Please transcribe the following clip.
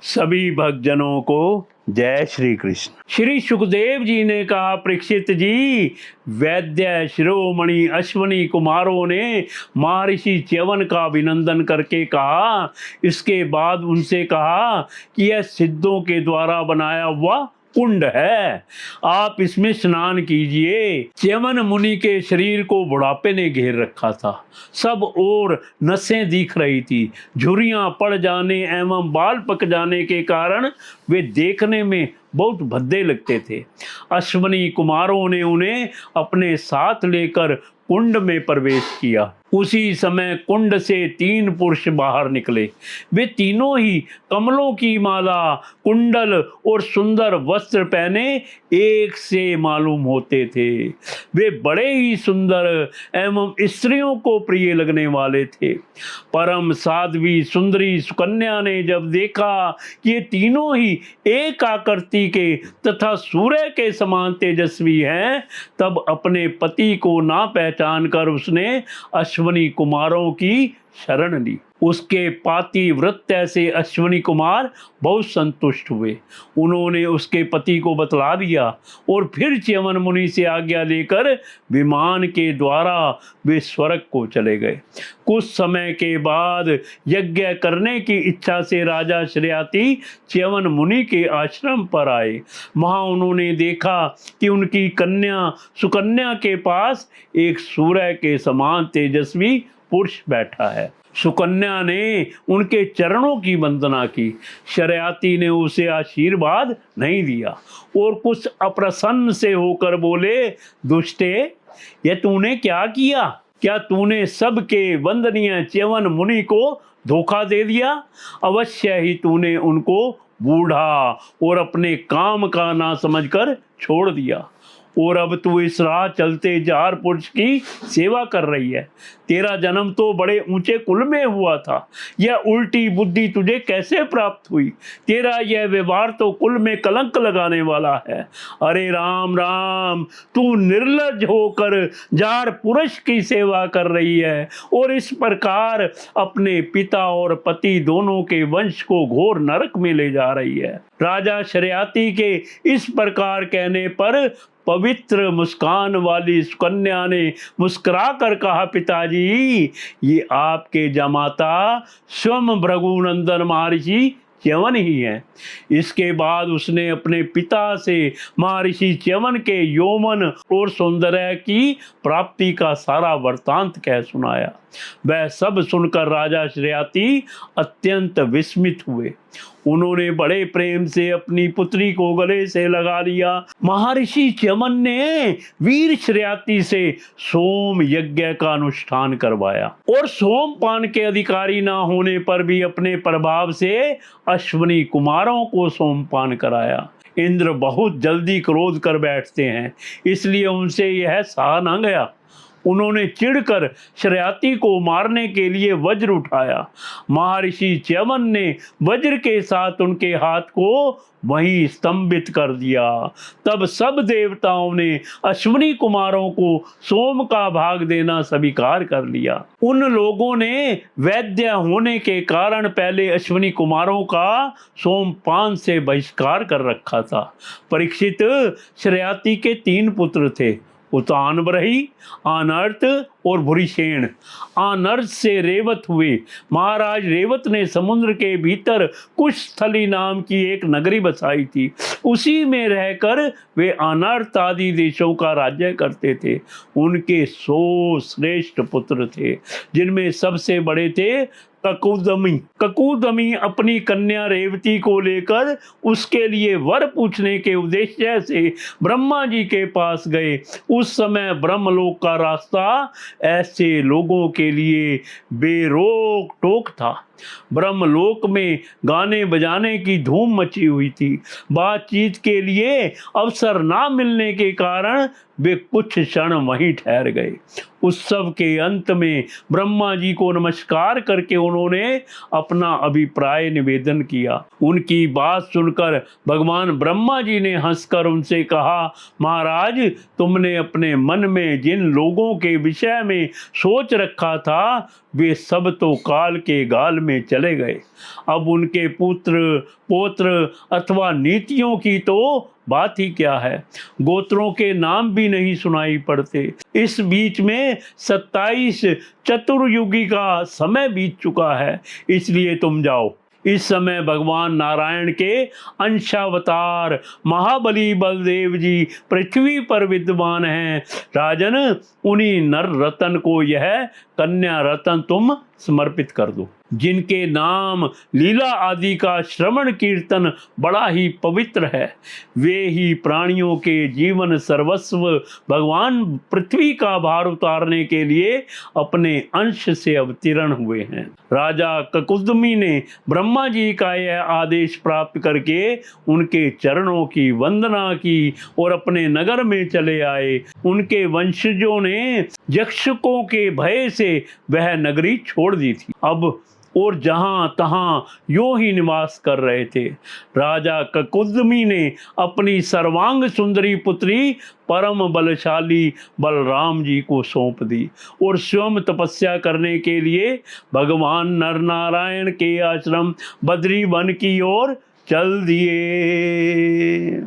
सभी भक्तजनों को जय श्री कृष्ण। श्री सुखदेव जी ने कहा, परीक्षित जी, वैद्य शिरोमणि अश्वनी कुमारों ने महर्षि च्यवन का अभिनंदन करके कहा, इसके बाद उनसे कहा कि यह सिद्धों के द्वारा बनाया हुआ कुंड है, आप इसमें स्नान कीजिए। च्यवन मुनि के शरीर को बुढ़ापे ने घेर रखा था, सब ओर नसें दिख रही थी, झुर्रियां पड़ जाने एवं बाल पक जाने के कारण वे देखने में बहुत भद्दे लगते थे। अश्वनी कुमारों ने उन्हें अपने साथ लेकर कुंड में प्रवेश किया। उसी समय कुंड से 3 पुरुष बाहर निकले। वे तीनों ही कमलों की माला, कुंडल और सुंदर वस्त्र पहने एक से मालूम होते थे। वे बड़े ही सुंदर एवं स्त्रियों को प्रिय लगने वाले थे। परम साध्वी सुंदरी सुकन्या ने जब देखा कि ये तीनों ही एक आकृति के तथा सूर्य के समान तेजस्वी हैं, तब अपने पति को ना पहचान कर उसने अश्वनी कुमारों की शरण ली। उसके पातिव्रत्य से अश्वनी कुमार बहुत संतुष्ट हुए। उन्होंने उसके पति को बतला दिया और फिर च्यवन मुनि से आज्ञा लेकर विमान के द्वारा वे स्वर्ग को चले गए। कुछ समय के बाद यज्ञ करने की इच्छा से राजा श्रेयाती च्यवन मुनि के आश्रम पर आए। वहां उन्होंने देखा कि उनकी कन्या सुकन्या के पास एक सूर्य के समान तेजस्वी पुरुष बैठा है। सुकन्या ने उनके चरणों की वंदना की। शर्याती ने उसे आशीर्वाद नहीं दिया और कुछ अप्रसन्न से होकर बोले, दुष्टे, यह तूने क्या किया? क्या तूने सबके वंदनीय च्यवन मुनि को धोखा दे दिया? अवश्य ही तूने उनको बूढ़ा और अपने काम का ना समझकर छोड़ दिया और अब तू इस राह चलते 4 पुरुष की सेवा कर रही है। तेरा जन्म तो बड़े ऊंचे कुल में हुआ था, यह उल्टी बुद्धि तुझे कैसे प्राप्त हुई? तेरा यह व्यवहार तो कुल में कलंक लगाने वाला है। अरे राम राम, तू निर्लज्ज होकर 4 पुरुष की सेवा कर रही है और इस प्रकार अपने पिता और पति दोनों के वंश को घोर नरक में ले जा रही है। राजा शर्याती के इस प्रकार कहने पर पवित्र मुस्कान वाली सुकन्या ने मुस्कुरा कर कहा, पिताजी, ये आपके जमाता स्वयं भृगुनंदन महर्षि च्यवन ही है। इसके बाद उसने अपने पिता से महर्षि च्यवन के यौवन और सौंदर्य की प्राप्ति का सारा वृत्तांत कह सुनाया। वह सब सुनकर राजा श्रेयाती अत्यंत विस्मित हुए। उन्होंने बड़े प्रेम से अपनी पुत्री को गले से लगा लिया। महर्षि च्यवन ने वीर श्रेयाती से सोम यज्ञ का अनुष्ठान करवाया और सोमपान के अधिकारी ना होने पर भी अपने प्रभाव से अश्वनी कुमारों को सोमपान कराया। इंद्र बहुत जल्दी क्रोध कर बैठते हैं, इसलिए उनसे यह सहा न गया। उन्होंने चिढ़कर शर्याती को मारने के लिए वज्र उठाया। महर्षि च्यवन ने वज्र के साथ उनके हाथ को वहीं स्तंभित कर दिया। तब सब देवताओं ने अश्वनी कुमारों को सोम का भाग देना स्वीकार कर लिया। उन लोगों ने वैद्य होने के कारण पहले अश्वनी कुमारों का सोमपान से बहिष्कार कर रखा था। परीक्षित, शर्याती के 3 पुत्र थे, उतानवरही, आनर्त और भूरिसेन। आनर्त से रेवत हुए। महाराज रेवत ने समुद्र के भीतर कुशस्थली नाम की एक नगरी बसाई थी। उसी में रहकर वे अनर्त आदि देशों का राज्य करते थे। उनके 100 श्रेष्ठ पुत्र थे, जिनमें सबसे बड़े थे ककुदमी। ककुदमी अपनी कन्या रेवती को लेकर उसके लिए वर पूछने के उद्देश्य से ब्रह्मा जी के पास गए। उस समय ब्रह्मलोक का रास्ता ऐसे लोगों के लिए बेरोक टोक था। ब्रह्मलोक में गाने बजाने की धूम मची हुई थी। बातचीत के लिए अवसर ना मिलने के कारण वे कुछ क्षण वहीं ठहर गए। उत्सव के अंत में ब्रह्मा जी को नमस्कार करके उन्होंने अपना अभिप्राय निवेदन किया। उनकी बात सुनकर भगवान ब्रह्मा जी ने हंसकर उनसे कहा, महाराज, तुमने अपने मन में जिन लोगों के विषय में सोच रखा था वे सब तो काल के गाल में चले गए। अब उनके पुत्र पौत्र अथवा नीतियों की तो बात ही क्या है, गोत्रों के नाम भी नहीं सुनाई पड़ते। इस बीच में 27 चतुर्युगी का समय बीत चुका है, इसलिए तुम जाओ। इस समय भगवान नारायण के अंशावतार महाबली बलदेव जी पृथ्वी पर विद्यमान हैं। राजन, उन्हीं नर रतन को यह कन्या रतन तुम समर्पित कर दो, जिनके नाम लीला आदि का श्रवण कीर्तन बड़ा ही पवित्र है। वे ही प्राणियों के जीवन सर्वस्व भगवान पृथ्वी का भार उतारने के लिए अपने अंश से अवतीर्ण हुए हैं। राजा ककुदमी ने ब्रह्मा जी का यह आदेश प्राप्त करके उनके चरणों की वंदना की और अपने नगर में चले आए। उनके वंशजों ने यक्षकों के भय से वह नगरी छोड़ दी थी, अब और जहां तहां यूं ही निवास कर रहे थे। राजा ककुदमी ने अपनी सर्वांग सुंदरी पुत्री परम बलशाली बलराम जी को सौंप दी और स्वयं तपस्या करने के लिए भगवान नरनारायण के आश्रम बद्री वन की ओर चल दिए।